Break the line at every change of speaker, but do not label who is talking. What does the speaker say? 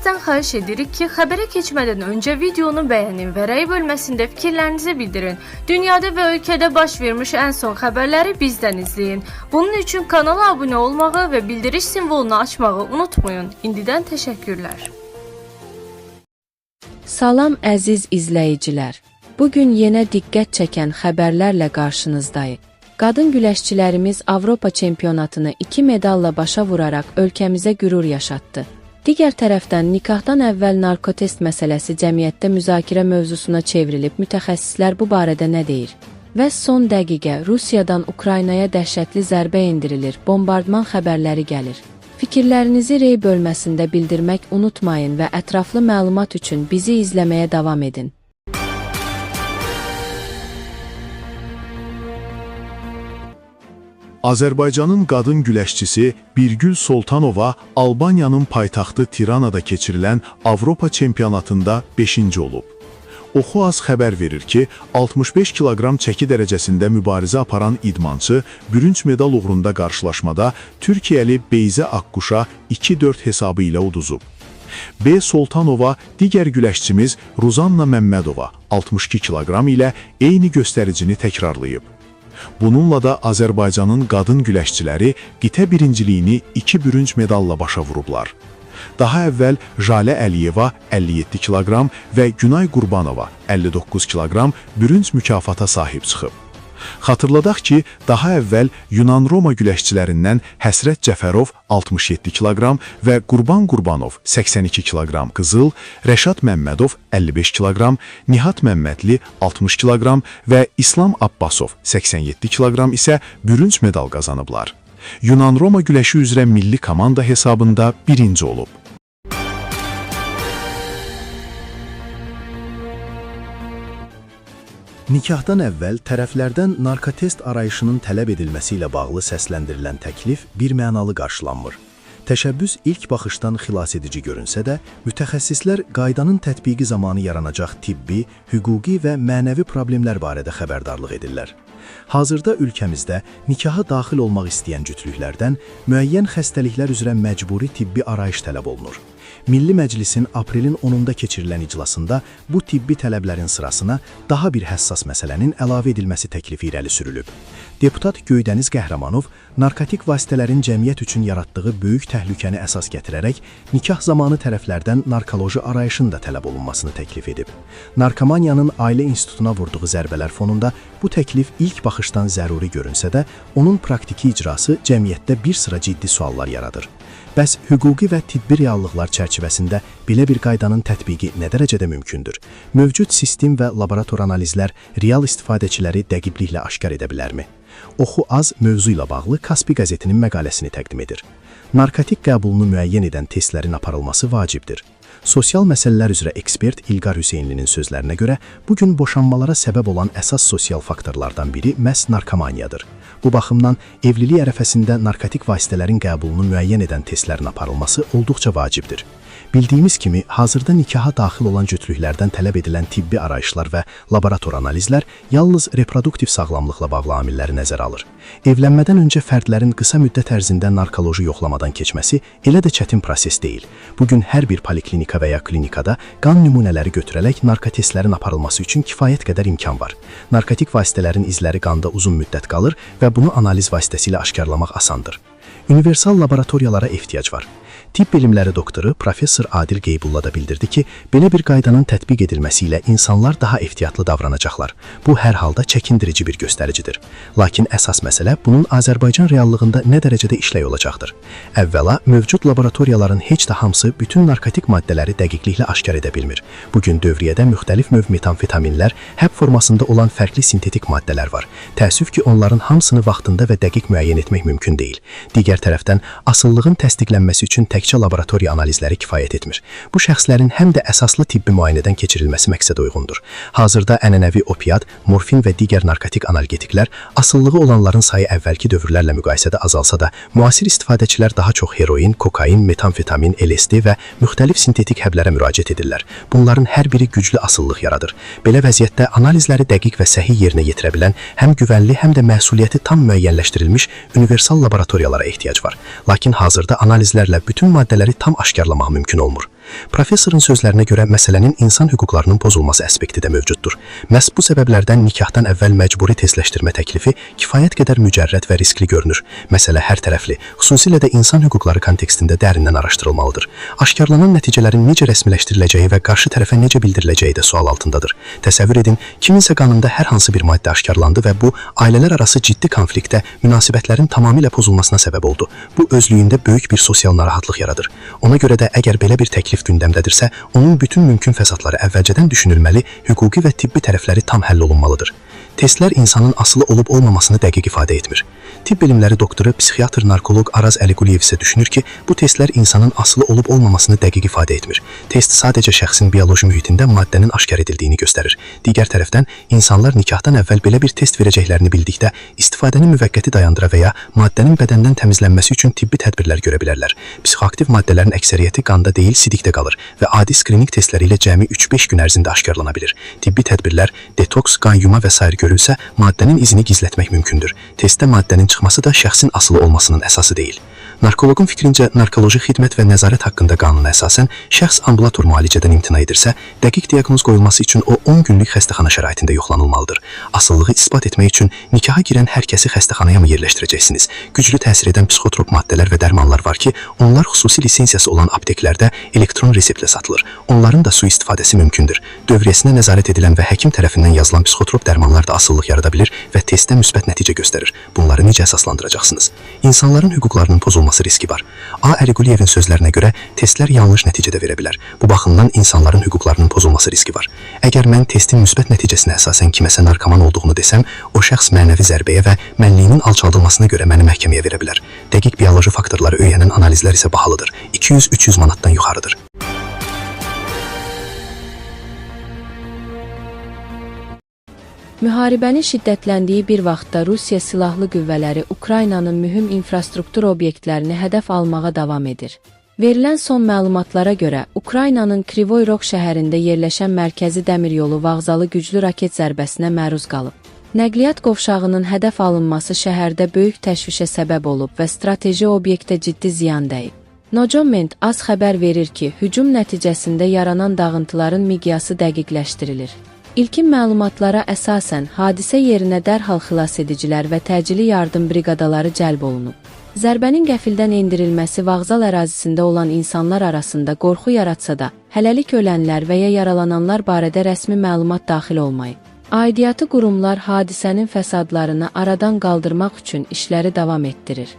Sizdən xahiş edirik ki, xəbərə keçmədən öncə videonu bəyənin və rəy bölməsində fikirlərinizi bildirin. Dünyada və ölkədə baş vermiş ən son xəbərləri bizdən izləyin. Bunun üçün kanala abunə olmağı və bildiriş simvolunu açmağı unutmayın. İndidən təşəkkürlər.
Salam əziz izləyicilər. Bugün yenə diqqət çəkən xəbərlərlə qarşınızdayıq. Qadın güləşçilərimiz Avropa çempionatını 2 medalla başa vuraraq ölkəmizə qürur yaşatdı. Digər tərəfdən nikahdan əvvəl narkotest məsələsi cəmiyyətdə müzakirə mövzusuna çevrilib, mütəxəssislər bu barədə nə deyir? Və son dəqiqə Rusiyadan Ukraynaya dəhşətli zərbə endirilir, bombardman xəbərləri gəlir. Fikirlərinizi rey bölməsində bildirmək unutmayın və ətraflı məlumat üçün bizi izləməyə davam edin.
Azərbaycanın qadın güləşçisi Birgül Soltanova Albaniyanın paytaxtı Tiranada keçirilən Avropa çempionatında 5-ci olub. Oxu Az xəbər verir ki, 65 kiloqram çəki dərəcəsində mübarizə aparan idmançı bürünc medal uğrunda qarşılaşmada Türkiyəli Beyzə Akkuşa 2-4 hesabı ilə uduzub. B. Soltanova digər güləşçimiz Ruzanna Məmmədova 62 kiloqram ilə eyni göstəricini təkrarlayıb. Bununla da Azərbaycanın qadın güləşçiləri qitə birinciliyini 2 bürünc medalla başa vurublar. Daha əvvəl Jalə Əliyeva 57 kiloqram və Günay Qurbanova 59 kiloqram bürünc mükafata sahib çıxıb. Xatırladaq ki, daha əvvəl Yunan-Roma güləşçilərindən Həsrət Cəfərov 67 kiloqram və Qurban Qurbanov 82 kiloqram qızıl, Rəşad Məmmədov 55 kiloqram, Nihat Məmmədli 60 kiloqram və İslam Abbasov 87 kiloqram isə bürünc medal qazanıblar. Yunan-Roma güləşi üzrə milli komanda hesabında birinci olub.
Nikahdan əvvəl tərəflərdən narkotest arayışının tələb edilməsi ilə bağlı səsləndirilən təklif birmənalı qarşılanmır. Təşəbbüs ilk baxışdan xilas edici görünsə də, mütəxəssislər qaydanın tətbiqi zamanı yaranacaq tibbi, hüquqi və mənəvi problemlər barədə xəbərdarlıq edirlər. Hazırda ölkəmizdə nikaha daxil olmaq istəyən cütlüklərdən müəyyən xəstəliklər üzrə məcburi tibbi arayış tələb olunur. Milli Məclisin aprelin 10-da keçirilən iclasında bu tibbi tələblərin sırasına daha bir həssas məsələnin əlavə edilməsi təklifi irəli sürülüb. Deputat Göydəniz Qəhrəmanov narkotik vasitələrin cəmiyyət üçün yaratdığı böyük təhlükəni əsas gətirərək nikah zamanı tərəflərdən narkoloji arayışın da tələb olunmasını təklif edib. Narkomaniyanın ailə institutuna vurduğu zərbələr fonunda bu təklif ilk baxışdan zəruri görünsə də, onun praktiki icrası cəmiyyətdə bir sıra ciddi suallar yaradır. Bəs hüquqi və tibbi reallıqlar çərçivəsində belə bir qaydanın tətbiqi nə dərəcədə mümkündür? Mövcud sistem və laborator analizlər real istifadəçiləri dəqiqliklə aşkar edə bilərmi? Oxu Az mövzu ilə bağlı Kaspi qəzetinin məqaləsini təqdim edir. Narkotik qəbulunu müəyyən edən testlərin aparılması vacibdir. Sosial məsələlər üzrə ekspert İlqar Hüseynlinin sözlərinə görə, bugün boşanmalara səbəb olan əsas sosial faktorlardan biri məhz narkomaniyadır. Bu baxımdan evlilik ərəfəsində narkotik vasitələrin qəbulunu müəyyən edən testlərin aparılması olduqca vacibdir. Bildiyimiz kimi, hazırda nikaha daxil olan cütlüklərdən tələb edilən tibbi arayışlar və laborator analizlər yalnız reproduktiv sağlamlıqla bağlı amilləri nəzərə alır. Evlənmədən öncə fərdlərin qısa müddət ərzində narkoloji yoxlamadan keçməsi elə də çətin proses deyil. Bugün hər bir poliklinika və ya klinikada qan nümunələri götürərək narkotestlərin aparılması üçün kifayət qədər imkan var. Narkotik vasitələrin izləri qanda uzun müddət qalır və bunu analiz vasitəsilə aşkarlamaq asandır. Universal laboratoriyalara ehtiyac var. Tibb elmləri doktoru Professor Adil Qeybulla da bildirdi ki, belə bir qaydanın tətbiq edilməsi ilə insanlar daha ehtiyatlı davranacaqlar. Bu, hər halda çəkindirici bir göstəricidir. Lakin əsas məsələ bunun Azərbaycan reallığında nə dərəcədə işləy olacaqdır. Əvvəla, mövcud laboratoriyaların heç də hamısı bütün narkotik maddələri dəqiqliklə aşkar edə bilmir. Bugün dövriyyədə müxtəlif növ metamfetaminlər, həb formasında olan fərqli sintetik maddələr var. Təəssüf ki, onların hamısını vaxtında və dəqiq müəyyən etmək mümkün deyil. Digər tərəfdən, asıllığın təsdiqlənməsi üçün təkcə laboratoriya analizləri kifayət etmir. Bu şəxslərin həm də əsaslı tibbi müayinədən keçirilməsi məqsədə uyğundur. Hazırda ənənəvi opiat, morfin və digər narkotik analgetiklər asıllığı olanların sayı əvvəlki dövrlərlə müqayisədə azalsa da, müasir istifadəçilər daha çox heroin, kokain, metamfetamin, LSD və müxtəlif sintetik həblərə müraciət edirlər. Bunların hər biri güclü asıllıq yaradır. Belə vəziyyətdə analizləri dəqiq və səhih yerinə yetirə bilən, həm güvənli, həm də məsuliyyəti tam müəyyənləşdirilmiş universal laboratoriyalara ehtiyac var. Lakin hazırda analizlərlə bütün maddələri tam aşkarlamaq mümkün olmur. Professorun sözlərinə görə məsələnin insan hüquqlarının pozulması aspekti də mövcuddur. Məhz bu səbəblərdən nikahdan əvvəl məcburi tezləşdirmə təklifi kifayət qədər mücərrəd və riskli görünür. Məsələ hər tərəfli, xüsusilə də insan hüquqları kontekstində dərindən araşdırılmalıdır. Aşkarlanan nəticələrin necə rəsmiləşdiriləcəyi və qarşı tərəfə necə bildiriləcəyi də sual altındadır. Təsəvvür edin, kiminsə qanında hər hansı bir maddə aşkarlandı və bu, ailələr arası ciddi konfliktdə münasibətlərin tamamilə pozulmasına səbəb oldu. Bu, özlüyündə böyük bir sosial narahatlıq yaradır. Ona görə də əgər belə bir təklif gündəmdədirsə, onun bütün mümkün fəsadları əvvəlcədən düşünülməli, hüquqi və tibbi tərəfləri tam həll olunmalıdır. Testlər insanın asılı olub-olmamasını dəqiq ifadə etmir. Tibb bilimləri doktoru, psixiatr, narkoloq Araz Əliquliyev isə düşünür ki, bu testlər insanın asılı olub-olmamasını dəqiq ifadə etmir. Test sadəcə şəxsin bioloji mühitində maddənin aşkar edildiyini göstərir. Digər tərəfdən, insanlar nikahdan əvvəl belə bir test verəcəklərini bildikdə, istifadəni müvəqqəti dayandıra və ya maddənin bədəndən təmizlənməsi üçün tibbi tədbirlər görə bilərlər. Psixoaktiv maddələrin əksəriyyəti qanda deyil, sidikdə qalır və adi skrininq testləri ilə cəmi 3-5 gün ərzində aşkarlana bilir. Tibbi tədbirlər, detoks, qan yuma və sair görülsə, maddənin izini gizlətmək mümkündür. Testdə maddənin çıxması da şəxsin asılı olmasının əsası deyil. Narkoloqun fikrincə, narkoloji xidmət və nəzarət haqqında qanuna əsasən, şəxs ambulator müalicədən imtina edirsə, dəqiq diaqnoz qoyulması üçün o 10 günlük xəstəxana şəraitində yoxlanılmalıdır. Asılılığı isbat etmək üçün nikaha girən hər kəsi xəstəxanaya mı yerləşdirəcəksiniz? Güclü təsir edən psixotrop maddələr və dərmanlar var ki, onlar xüsusi lisensiyası olan apteklərdə elektron reseptlə satılır. Onların da sui-istifadəsi mümkündür. Dövriyyəsinə nəzarət edilən və həkim tərəfindən yazılan psixotrop dərmanlar da asıllıq yarada bilir və testdə müsbət nəticə göstərir. Bunları necə əsaslandıracaqsınız? İnsanların hüquqlarının pozulması riski var. A. Əliquliyevin sözlərinə görə testlər yanlış nəticə də verə bilər. Bu baxımdan insanların hüquqlarının pozulması riski var. Əgər mən testin müsbət nəticəsinə əsasən kiməsə narkoman olduğunu desəm, o şəxs mənəvi zərbəyə və mənliyinin alçaldılmasına görə məni məhkəməyə verə bilər. Dəqiq bioloji faktorları öyrənən analizlər isə bahalıdır. 200-300 manatdan yuxarıdır.
Müharibənin şiddətləndiyi bir vaxtda Rusiya silahlı qüvvələri Ukraynanın mühüm infrastruktur obyektlərini hədəf almağa davam edir. Verilən son məlumatlara görə, Ukraynanın Krivoy Rog şəhərində yerləşən mərkəzi dəmiryolu vağzalı güclü raket zərbəsinə məruz qalıb. Nəqliyyat qovşağının hədəf alınması şəhərdə böyük təşvişə səbəb olub və strateji obyektə ciddi ziyan dəyib. Nojoment AS xəbər verir ki, hücum nəticəsində yaranan dağıntıların miqyası dəqiqləşdirilir. İlkin məlumatlara əsasən, hadisə yerinə dərhal xilasedicilər və təcili yardım briqadaları cəlb olunub. Zərbənin qəfildən endirilməsi vağzal ərazisində olan insanlar arasında qorxu yaratsa da, hələlik ölənlər və ya yaralananlar barədə rəsmi məlumat daxil olmayıb. Aidiyyatı qurumlar hadisənin fəsadlarını aradan qaldırmaq üçün işləri davam etdirir.